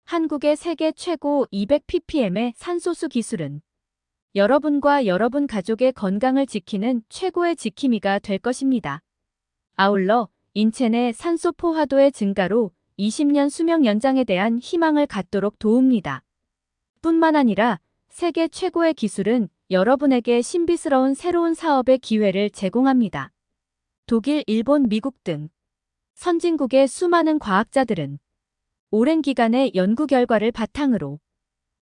한국의 세계 최고 200ppm의 산소수 기술은 여러분과 여러분 가족의 건강을 지키는 최고의 지킴이가 될 것입니다. 아울러 인체 내 산소 포화도의 증가로 20년 수명 연장에 대한 희망을 갖도록 도웁니다. 뿐만 아니라 세계 최고의 기술은 여러분에게 신비스러운 새로운 사업의 기회를 제공합니다. 독일, 일본, 미국 등 선진국의 수많은 과학자들은 오랜 기간의 연구 결과를 바탕으로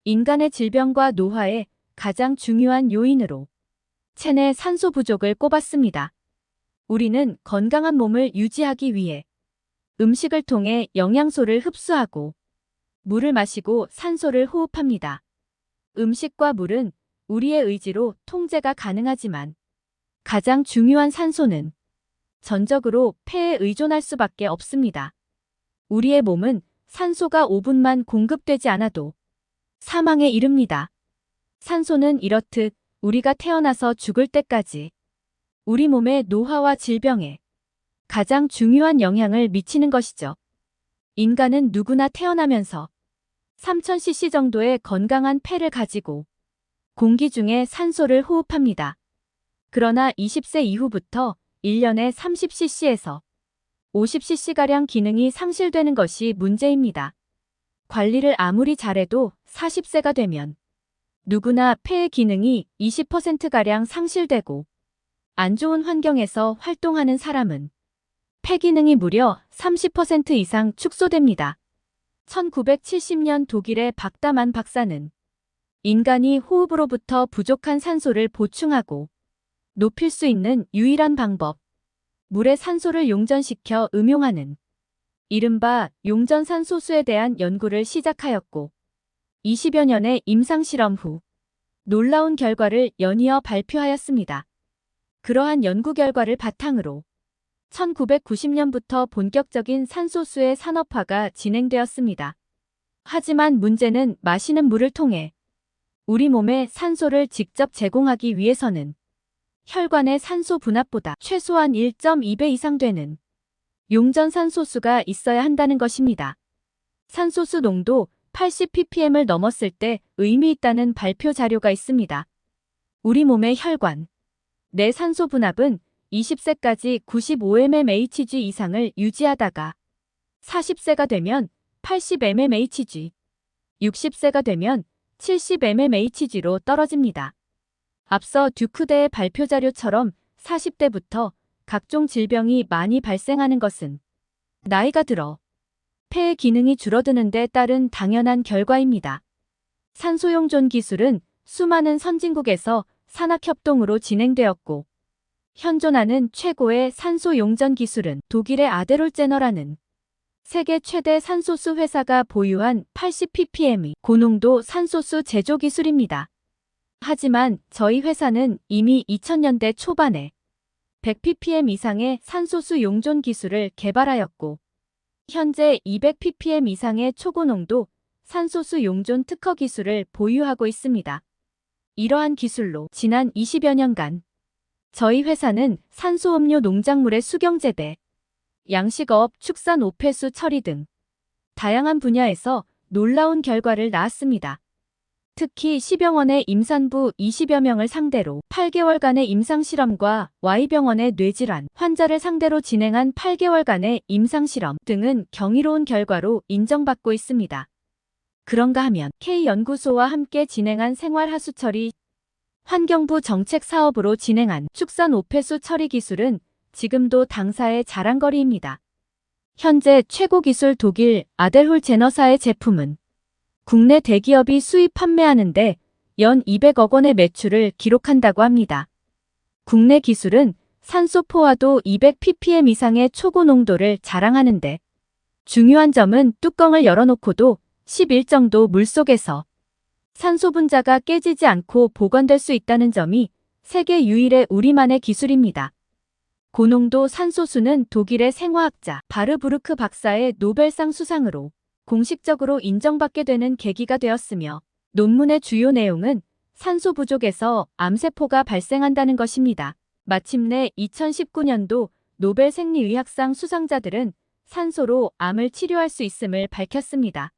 인간의 질병과 노화의 가장 중요한 요인으로 체내 산소 부족을 꼽았습니다. 우리는 건강한 몸을 유지하기 위해 음식을 통해 영양소를 흡수하고 물을 마시고 산소를 호흡합니다. 음식과 물은 우리의 의지로 통제가 가능하지만 가장 중요한 산소는 전적으로 폐에 의존할 수밖에 없습니다. 우리의 몸은 산소가 5분만 공급되지 않아도 사망에 이릅니다. 산소는 이렇듯 우리가 태어나서 죽을 때까지 우리 몸의 노화와 질병에 가장 중요한 영향을 미치는 것이죠. 인간은 누구나 태어나면서 3000cc 정도의 건강한 폐를 가지고 공기 중에 산소를 호흡합니다. 그러나 20세 이후부터 1년에 30cc에서 50cc가량 기능이 상실되는 것이 문제입니다. 관리를 아무리 잘해도 40세가 되면 누구나 폐의 기능이 20%가량 상실되고 안 좋은 환경에서 활동하는 사람은 폐 기능이 무려 30% 이상 축소됩니다. 1970년 독일의 박다만 박사는 인간이 호흡으로부터 부족한 산소를 보충하고 높일 수 있는 유일한 방법, 물의 산소를 용전시켜 음용하는 이른바 용전산소수에 대한 연구를 시작하였고 20여 년의 임상실험 후 놀라운 결과를 연이어 발표하였습니다. 그러한 연구 결과를 바탕으로 1990년부터 본격적인 산소수의 산업화가 진행되었습니다. 하지만 문제는 마시는 물을 통해 우리 몸에 산소를 직접 제공하기 위해서는 혈관의 산소 분압보다 최소한 1.2배 이상 되는 용전산소수가 있어야 한다는 것입니다. 산소수 농도 80ppm을 넘었을 때 의미 있다는 발표 자료가 있습니다. 우리 몸의 혈관 내 산소 분압은 20세까지 95mmHg 이상을 유지하다가 40세가 되면 80mmHg, 60세가 되면 70mmHg로 떨어집니다. 앞서 듀크대의 발표 자료처럼 40대부터 각종 질병이 많이 발생하는 것은 나이가 들어 폐의 기능이 줄어드는 데 따른 당연한 결과입니다. 산소용존 기술은 수많은 선진국에서 산학협동으로 진행되었고 현존하는 최고의 산소용전 기술은 독일의 아데롤제너라는 세계 최대 산소수 회사가 보유한 80ppm의 고농도 산소수 제조 기술입니다. 하지만 저희 회사는 이미 2000년대 초반에 100ppm 이상의 산소수 용존 기술을 개발하였고 현재 200ppm 이상의 초고농도 산소수 용존 특허 기술을 보유하고 있습니다. 이러한 기술로 지난 20여 년간 저희 회사는 산소음료 농작물의 수경재배, 양식업, 축산 오폐수 처리 등 다양한 분야에서 놀라운 결과를 낳았습니다. 특히 C병원의 임산부 20여 명을 상대로 8개월간의 임상실험과 Y병원의 뇌질환 환자를 상대로 진행한 8개월간의 임상실험 등은 경이로운 결과로 인정받고 있습니다. 그런가 하면 K연구소와 함께 진행한 생활하수처리 환경부 정책 사업으로 진행한 축산 오폐수 처리 기술은 지금도 당사의 자랑거리입니다. 현재 최고 기술 독일 아델홀제너사의 제품은 국내 대기업이 수입 판매하는데 연 200억 원의 매출을 기록한다고 합니다. 국내 기술은 산소 포화도 200ppm 이상의 초고농도를 자랑하는데 중요한 점은 뚜껑을 열어놓고도 11정도 물속에서 산소 분자가 깨지지 않고 보관될 수 있다는 점이 세계 유일의 우리만의 기술입니다. 고농도 산소수는 독일의 생화학자 바르부르크 박사의 노벨상 수상으로 공식적으로 인정받게 되는 계기가 되었으며 논문의 주요 내용은 산소 부족에서 암세포가 발생한다는 것입니다. 마침내 2019년도 노벨 생리의학상 수상자들은 산소로 암을 치료할 수 있음을 밝혔습니다.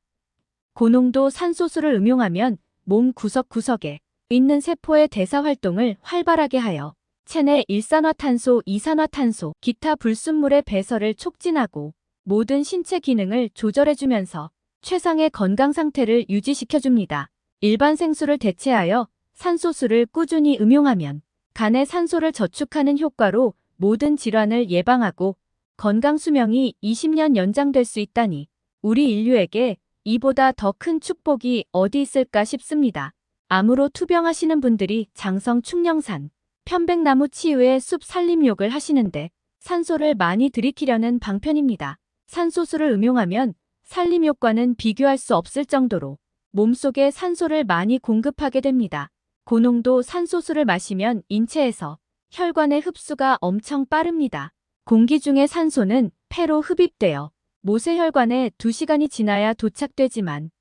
고농도 산소수를 음용하면 몸 구석구석에 있는 세포의 대사 활동을 활발하게 하여 체내 일산화탄소, 이산화탄소, 기타 불순물의 배설을 촉진하고 모든 신체 기능을 조절해주면서 최상의 건강 상태를 유지시켜줍니다. 일반 생수를 대체하여 산소수를 꾸준히 음용하면 간의 산소를 저축하는 효과로 모든 질환을 예방하고 건강 수명이 20년 연장될 수 있다니 우리 인류에게 이보다 더 큰 축복이 어디 있을까 싶습니다. 암으로 투병하시는 분들이 장성 충령산, 편백나무 치유의 숲 산림욕을 하시는데 산소를 많이 들이키려는 방편입니다. 산소수를 음용하면 산림욕과는 비교할 수 없을 정도로 몸속에 산소를 많이 공급하게 됩니다. 고농도 산소수를 마시면 인체에서 혈관의 흡수가 엄청 빠릅니다. 공기 중의 산소는 폐로 흡입되어 모세혈관에 2시간이 지나야 도착되지만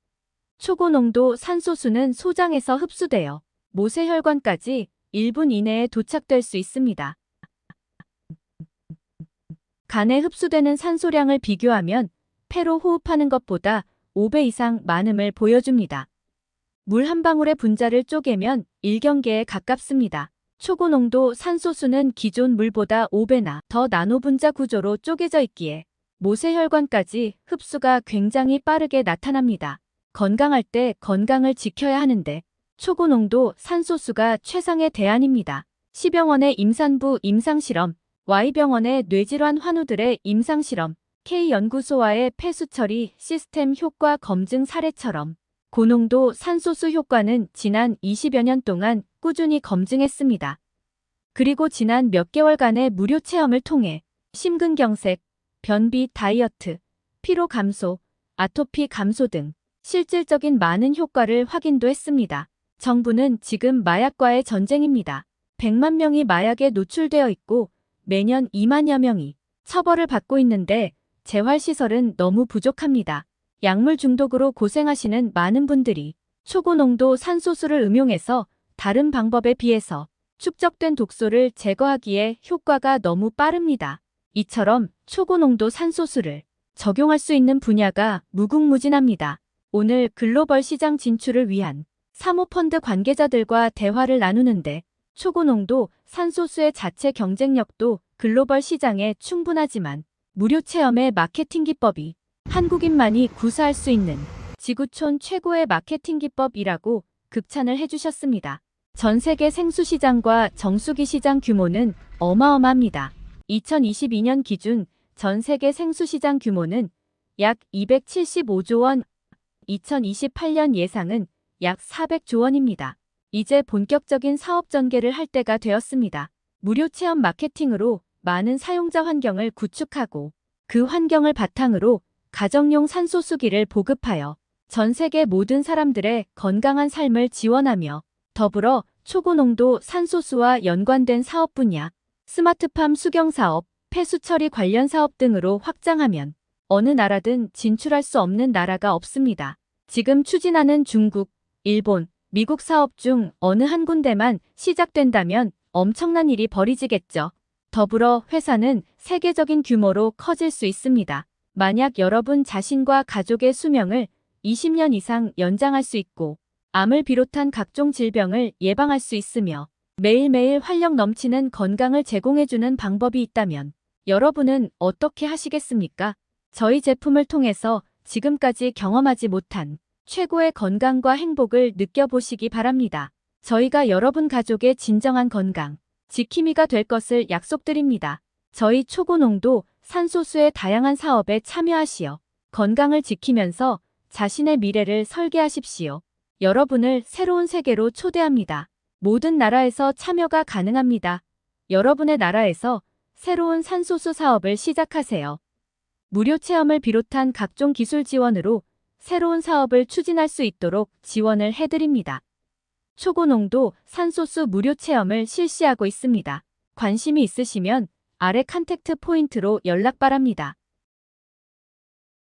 초고농도 산소수는 소장에서 흡수되어 모세혈관까지 1분 이내에 도착될 수 있습니다. 간에 흡수되는 산소량을 비교하면 폐로 호흡하는 것보다 5배 이상 많음을 보여줍니다. 물 한 방울의 분자를 쪼개면 1경계에 가깝습니다. 초고농도 산소수는 기존 물보다 5배나 더 나노 분자 구조로 쪼개져 있기에 모세혈관까지 흡수가 굉장히 빠르게 나타납니다. 건강할 때 건강을 지켜야 하는데 초고농도 산소수가 최상의 대안입니다. C병원의 임산부 임상실험, Y병원의 뇌질환 환우들의 임상실험, K연구소와의 폐수처리 시스템 효과 검증 사례처럼 고농도 산소수 효과는 지난 20여 년 동안 꾸준히 검증했습니다. 그리고 지난 몇 개월간의 무료 체험을 통해 심근경색, 변비 다이어트, 피로 감소, 아토피 감소 등 실질적인 많은 효과를 확인도 했습니다. 정부는 지금 마약과의 전쟁입니다. 100만 명이 마약에 노출되어 있고 매년 2만여 명이 처벌을 받고 있는데 재활시설은 너무 부족합니다. 약물 중독으로 고생하시는 많은 분들이 초고농도 산소수를 음용해서 다른 방법에 비해서 축적된 독소를 제거하기에 효과가 너무 빠릅니다. 이처럼 초고농도 산소수를 적용할 수 있는 분야가 무궁무진합니다. 오늘 글로벌 시장 진출을 위한 사모펀드 관계자들과 대화를 나누는데 초고농도 산소수의 자체 경쟁력도 글로벌 시장에 충분하지만 무료 체험의 마케팅 기법이 한국인만이 구사할 수 있는 지구촌 최고의 마케팅 기법이라고 극찬을 해주셨습니다. 전 세계 생수시장과 정수기 시장 규모는 어마어마합니다. 2022년 기준 전 세계 생수시장 규모는 약 275조 원, 2028년 예상은 약 400조 원입니다. 이제 본격적인 사업 전개를 할 때가 되었습니다. 무료 체험 마케팅으로 많은 사용자 환경을 구축하고 그 환경을 바탕으로 가정용 산소수기를 보급하여 전 세계 모든 사람들의 건강한 삶을 지원하며 더불어 초고농도 산소수와 연관된 사업 분야, 스마트팜 수경사업, 폐수처리 관련 사업 등으로 확장하면 어느 나라든 진출할 수 없는 나라가 없습니다. 지금 추진하는 중국, 일본, 미국 사업 중 어느 한 군데만 시작된다면 엄청난 일이 벌어지겠죠. 더불어 회사는 세계적인 규모로 커질 수 있습니다. 만약 여러분 자신과 가족의 수명을 20년 이상 연장할 수 있고 암을 비롯한 각종 질병을 예방할 수 있으며 매일매일 활력 넘치는 건강을 제공해주는 방법이 있다면 여러분은 어떻게 하시겠습니까? 저희 제품을 통해서 지금까지 경험하지 못한 최고의 건강과 행복을 느껴보시기 바랍니다. 저희가 여러분 가족의 진정한 건강 지킴이가 될 것을 약속드립니다. 저희 초고농도 산소수의 다양한 사업에 참여하시어 건강을 지키면서 자신의 미래를 설계하십시오. 여러분을 새로운 세계로 초대합니다. 모든 나라에서 참여가 가능합니다. 여러분의 나라에서 새로운 산소수 사업을 시작하세요. 무료 체험을 비롯한 각종 기술 지원으로 새로운 사업을 추진할 수 있도록 지원을 해드립니다. 초고농도 산소수 무료 체험을 실시하고 있습니다. 관심이 있으시면 아래 컨택트 포인트로 연락 바랍니다.